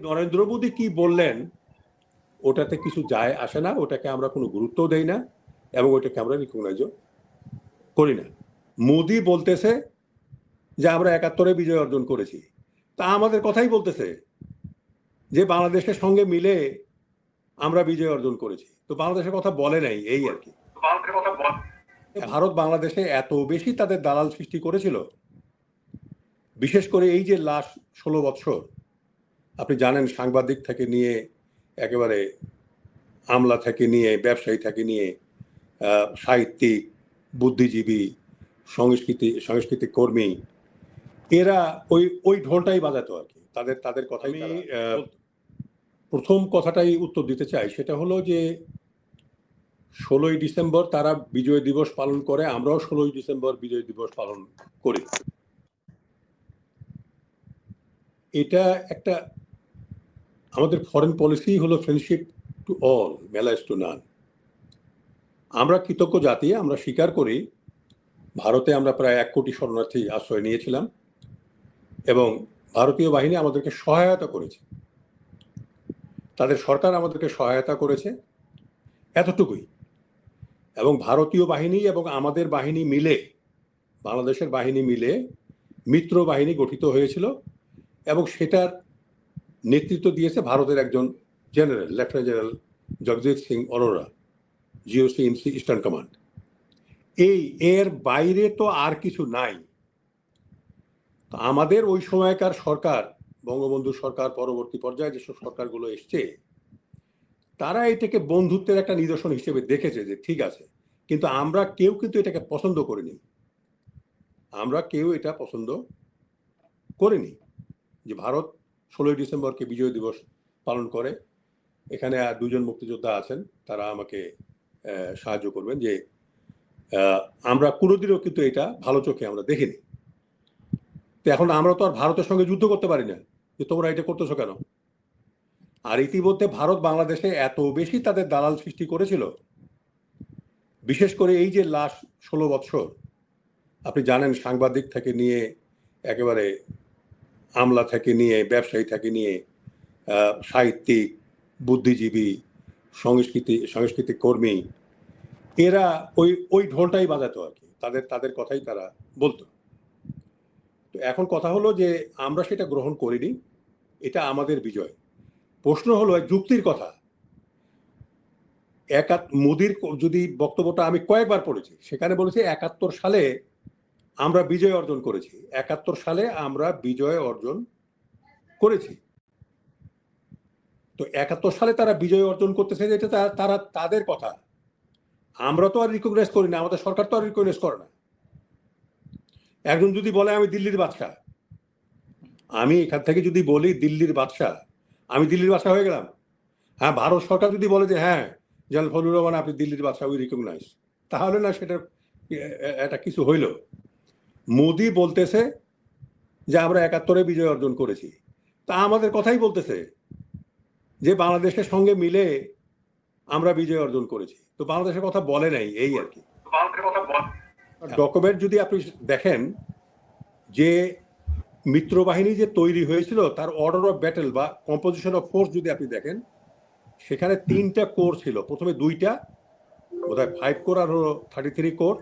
নরেন্দ্র মোদী কি বললেন ওটাতে কিছু যায় আসে না, ওটাকে আমরা কোনো গুরুত্ব দেই না এবং ওটাকে আমরা রিকগনাইজও করি না। মোদী বলতেছে যে আমরা ৭১-এ বিজয় অর্জন করেছি, তা আমাদের কথাই বলতেছে যে বাংলাদেশের সঙ্গে মিলে আমরা বিজয় অর্জন করেছি, তো বাংলাদেশের কথা বলে নাই, এই আর কি। ভারত বাংলাদেশে এত বেশি তাদের দালাল সৃষ্টি করেছিল, বিশেষ করে এই যে লাস্ট ১৬ বছর আপনি জানেন, সাংবাদিক থেকে নিয়ে একেবারে আমলা থেকে নিয়ে ব্যবসায়ী থেকে নিয়ে সাহিত্যিক, বুদ্ধিজীবী, সাংস্কৃতিক কর্মী, এরা ওই ঢোলটাই বাজাতো আর কি, তাদের কথাই। আমি প্রথম কথাটাই উত্তর দিতে চাই, সেটা হলো যে ১৬ই ডিসেম্বর তারা বিজয় দিবস পালন করে, আমরাও ১৬ই ডিসেম্বর বিজয় দিবস পালন করি। এটা একটা আমাদের ফরেন পলিসি হলো friendship to all, malice to none. আমরা কৃতজ্ঞ জাতি, আমরা স্বীকার করি ভারতে আমরা প্রায় ১ কোটি শরণার্থী আশ্রয় নিয়েছিলাম এবং ভারতীয় বাহিনী আমাদেরকে সহায়তা করেছে, তাদের সরকার আমাদেরকে সহায়তা করেছে, এতটুকুই। এবং ভারতীয় বাহিনী এবং আমাদের বাহিনী মিলে, বাংলাদেশের বাহিনী মিলে মিত্র বাহিনী গঠিত হয়েছিল এবং সেটার নেতৃত্ব দিয়েছে ভারতের একজন general, lieutenant general Jagjit Singh Aurora, GOC eastern command. এর বাইরে তো আর কিছু নাই। আমাদের ওই সময়কার সরকার, বঙ্গবন্ধু সরকার, পরবর্তী পর্যায়ে যেসব সরকারগুলো এসছে, তারা এটাকে বন্ধুত্বের একটা নিদর্শন হিসেবে দেখেছে যে ঠিক আছে, কিন্তু আমরা কেউ কিন্তু এটাকে পছন্দ করিনি। আমরা কেউ এটা পছন্দ করিনি যে ভারত ১৬ই ডিসেম্বরকে বিজয় দিবস পালন করে। এখানে আর ২জন মুক্তিযোদ্ধা আছেন, তারা আমাকে সাহায্য করবেন, যে আমরা কোনোদিনও কিন্তু এটা ভালো চোখে আমরা দেখিনি। তো এখন আমরা তো আর ভারতের সঙ্গে যুদ্ধ করতে পারি না যে তোমরা এটা করতেছো কেন। আর ইতিমধ্যে ভারত বাংলাদেশে এত বেশি তাদের দালাল সৃষ্টি করেছিল, বিশেষ করে এই যে লাস্ট ১৬ বছর আপনি জানেন, সাংবাদিক থেকে নিয়ে একেবারে আমলা থেকে নিয়ে ব্যবসায়ী থেকে নিয়ে সাহিত্যিক, বুদ্ধিজীবী, সাংস্কৃতিক কর্মী, এরা ওই ঢোলটাই বাজাতো আর কি, তাদের কথাই তারা বলতো। তো এখন কথা হলো যে আমরা সেটা গ্রহণ করিনি, এটা আমাদের বিজয়। প্রশ্ন হলো যুক্তির কথা। মোদির যদি বক্তব্যটা আমি কয়েকবার পড়েছি, সেখানে বলেছে ৭১ সালে আমরা বিজয় অর্জন করেছি, ৭১ সালে আমরা বিজয় অর্জন করেছি। তো ৭১ সালে তারা বিজয় অর্জন করতেছে, যেটা তারা তাদের কথা, আমরা তো আর রিকগনাইজ করি না, আমাদের সরকার তো আর রিকগনাইজ করে না। একজন যদি বলে আমি দিল্লির বাদশাহ, আমি এখান থেকে যদি বলি দিল্লির বাদশাহ, আমি দিল্লির বাদশাহ হয়ে গেলাম? হ্যাঁ, ভারত সরকার যদি বলে যে হ্যাঁ জেনারেল ফজলুর রহমান আপনি দিল্লির বাদশাহ, উই রিকগনাইজ, তাহলে না সেটা এটা কিছু হইল। মোদি বলতেছে যে আমরা ৭১-এ বিজয় অর্জন করেছি, তা আমাদের কথাই বলতেছে যে বাংলাদেশের সঙ্গে মিলে আমরা বিজয় অর্জন করেছি, তো বাংলাদেশের কথা বলে নাই, এই আর কি। ডকুমেন্ট যদি আপনি দেখেন, যে মিত্র বাহিনী যে তৈরি হয়েছিল তার অর্ডার অফ ব্যাটেল বা কম্পোজিশন অফ ফোর্স যদি আপনি দেখেন, সেখানে 3টা কোর ছিল। প্রথমে 2টা, বোধহয় 5 কোর আর 33 কোর,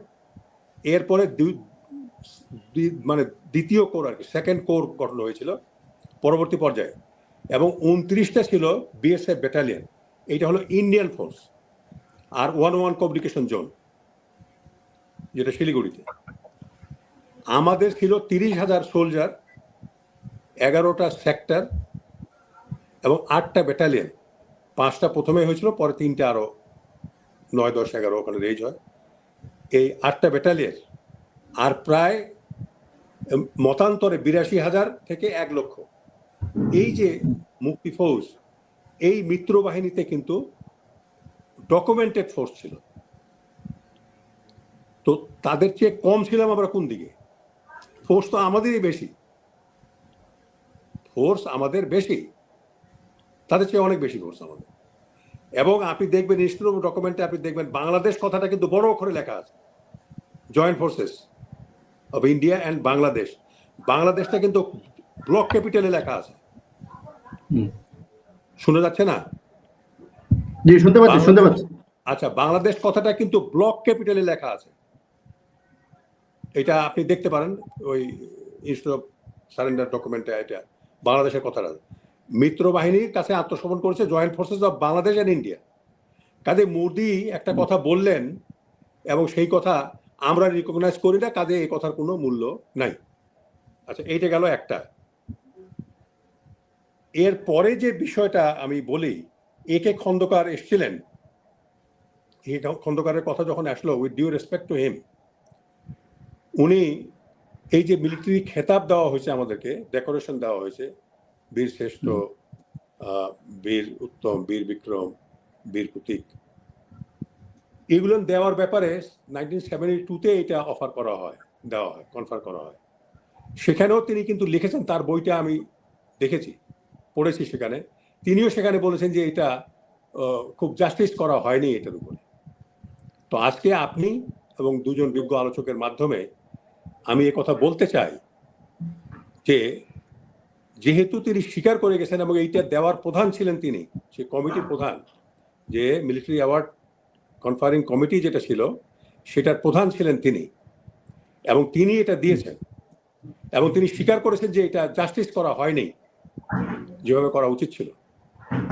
এরপরে মানে দ্বিতীয় কোর আর কি, সেকেন্ড কোর গঠন হয়েছিল পরবর্তী পর্যায়ে, এবং 29টা ছিল বিএসএফ ব্যাটালিয়ন, এইটা হলো ইন্ডিয়ান ফোর্স, আর 101 কমিউনিকেশন জোন যেটা শিলিগুড়িতে। আমাদের ছিল 30,000 সোলজার, 11টা সেক্টর এবং 8টা ব্যাটালিয়ন। 5টা প্রথমে হয়েছিল, পরে 3টা আরো 9, 10, 11 ওখানে রেজ হয়। এই 8টা ব্যাটালিয়ন আর প্রায় মতান্তরে 82,000 থেকে 1 লক্ষ, এই যে মুক্তি ফৌজ, এই মিত্র বাহিনীতে কিন্তু ডকুমেন্টেড ফোর্স ছিল। তো তাদের চেয়ে কম ছিলাম আমরা কোন দিকে? ফোর্স তো আমাদেরই বেশি, ফোর্স আমাদের বেশি, তাদের চেয়ে অনেক বেশি ফোর্স আমাদের। এবং আপনি দেখবেন ইনস্টিটিউট অফ ডকুমেন্টে আপনি দেখবেন বাংলাদেশ কথাটা কিন্তু বড় অক্ষরে লেখা আছে, joint forces of India and Bangladesh. বাংলাদেশটা কিন্তু ব্লক ক্যাপিটালে লেখা আছে। শোনা যাচ্ছে না? জি, শুনতে পাচ্ছি। আচ্ছা, বাংলাদেশ কথাটা কিন্তু ব্লক ক্যাপিটালে লেখা আছে, এটা আপনি দেখতে পারেন ওই ইনস্টিটিউট অফ সারেন্ডার ডকুমেন্টে। এটা বাংলাদেশের কথাটা মিত্র বাহিনীর কাছে আত্মসমর্পণ করেছে joint forces of Bangladesh and India. কাজে মোদি একটা কথা বললেন এবং সেই কথা আমরা রিকগনাইজ করি না, কাজে এই কথার কোনো মূল্য নাই। আচ্ছা, এইটা গেল একটা। এর পরে যে বিষয়টা আমি বলি, একে খন্দকার এসছিলেন, এই খন্দকারের কথা যখন আসলো, with due respect to him, উনি এই যে মিলিটারি খেতাব দেওয়া হয়েছে আমাদেরকে, ডেকোরেশন দেওয়া হয়েছে, বীর শ্রেষ্ঠ, বীর উত্তম, বীর বিক্রম, বীর প্রতীক, এগুলো দেওয়ার ব্যাপারে 1972-তে এটা অফার করা হয়, দেওয়া হয়, কনফার করা হয়। সেখানেও তিনি কিন্তু লিখেছেন, তার বইটা আমি দেখেছি, পড়েছি সেখানে, তিনিও সেখানে বলেছেন যে এটা খুব জাস্টিস করা হয়নি এটার উপরে। তো আজকে আপনি এবং দুজন বিজ্ঞ আলোচকের মাধ্যমে আমি কথা বলতে চাই যে যেহেতু তিনি স্বীকার করে গেছেন এবং এইটা দেওয়ার প্রধান ছিলেন তিনি, সে কমিটির প্রধান, যে মিলিটারি অ্যাওয়ার্ড কনফারিং কমিটি যেটা ছিল সেটার প্রধান ছিলেন তিনি, এবং তিনি এটা দিয়েছেন এবং তিনি স্বীকার করেছেন যে এটা জাস্টিস করা হয়নি যেভাবে করা উচিত ছিল।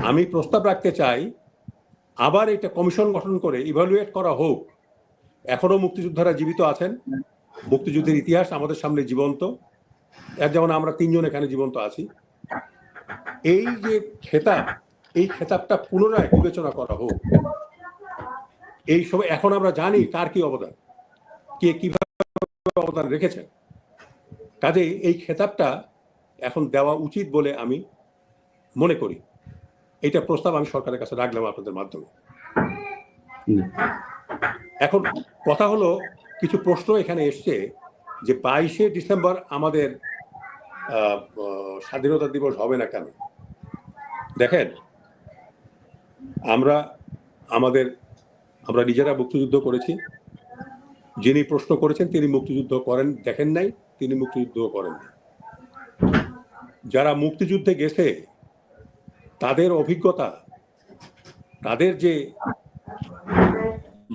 আমি প্রস্তাব রাখতে চাই আবার এটা কমিশন গঠন করে ইভালুয়েট করা হোক। এখনো মুক্তিযোদ্ধারা জীবিত আছেন, মুক্তিযুদ্ধের ইতিহাস আমাদের সামনে জীবন্ত, এর যেমন আমরা তিনজন এখানে জীবন্ত আছি। এই যে খেতাব, এই খেতাবটা পুনরায় বিবেচনা করা হোক। এই সব এখন আমরা জানি কার কি অবদান, কে কিভাবে অবদান রেখেছেন। কাজেই এই খেতাবটা এখন দেওয়া উচিত বলে আমি মনে করি। এইটা প্রস্তাব আমি সরকারের কাছে রাখলাম আপনাদের মাধ্যমে। এখন কথা হলো, কিছু প্রশ্ন এখানে এসছে যে 22শে ডিসেম্বর আমাদের স্বাধীনতা দিবস হবে না কেন? দেখেন, আমরা নিজেরা মুক্তিযুদ্ধ করেছি। যিনি প্রশ্ন করেছেন তিনি মুক্তিযুদ্ধ দেখেন নাই, তিনি মুক্তিযুদ্ধ করেন নাই। যারা মুক্তিযুদ্ধে গেছে তাদের অভিজ্ঞতা, তাদের যে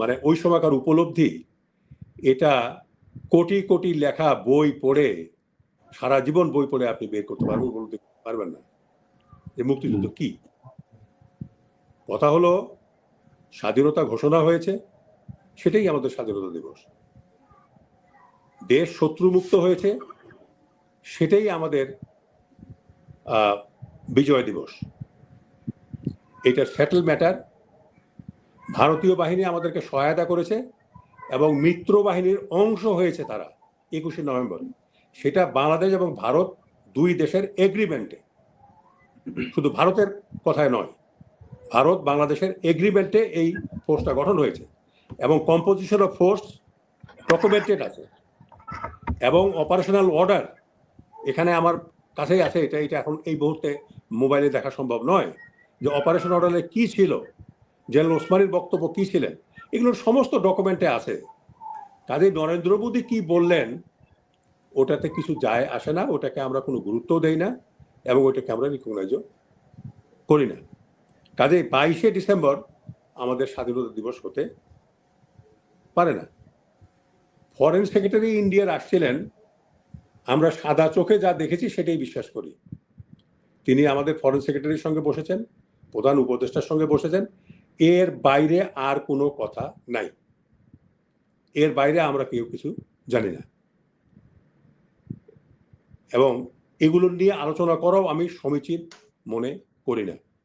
মানে ওই সময়কার উপলব্ধি, এটা কোটি কোটি লেখা বই পড়ে, সারা জীবন বই পড়ে আপনি বের করতে পারবেন, বলতে পারবেন না যে মুক্তিযুদ্ধ কি। কথা হলো, স্বাধীনতা ঘোষণা হয়েছে, সেটাই আমাদের স্বাধীনতা দিবস। দেশ শত্রুমুক্ত হয়েছে, সেটাই আমাদের বিজয় দিবস। এটা সেটেল ম্যাটার। ভারতীয় বাহিনী আমাদেরকে সহায়তা করেছে এবং মিত্র বাহিনীর অংশ হয়েছে তারা 21শে নভেম্বর। সেটা বাংলাদেশ এবং ভারত দুই দেশের এগ্রিমেন্টে, শুধু ভারতের কথায় নয়, ভারত বাংলাদেশের এগ্রিমেন্টে এই ফোর্সটা গঠন হয়েছে এবং কম্পোজিশন অফ ফোর্স ডকুমেন্টেড আছে এবং অপারেশনাল অর্ডার এখানে আমার কাছেই আছে। এটা এখন এই মুহূর্তে মোবাইলে দেখা সম্ভব নয় যে অপারেশন অর্ডারে কি ছিল, জেনারেল ওসমানীর বক্তব্য কি ছিলেন, এগুলোর সমস্ত ডকুমেন্টে আছে। কাজে নরেন্দ্র মোদী কি বললেন ওটাতে কিছু যায় আসে না, ওটাকে আমরা কোনো গুরুত্ব দেই না এবং ওটাকে আমরা রিকগনাইজও করি না। কাজে 22শে ডিসেম্বর আমাদের স্বাধীনতা দিবস হতে পারে না। ফরেন সেক্রেটারি ইন্ডিয়ার আসছিলেন, আমরা সাদা চোখে যা দেখেছি সেটাই বিশ্বাস করি। তিনি আমাদের ফরেন সেক্রেটারির সঙ্গে বসেছেন, প্রধান উপদেষ্টার সঙ্গে বসেছেন, এর বাইরে আর কোনো কথা নাই। এর বাইরে আমরা কেউ কিছু জানি না এবং এগুলো নিয়ে আলোচনা করাও আমি সমীচীন মনে করি না।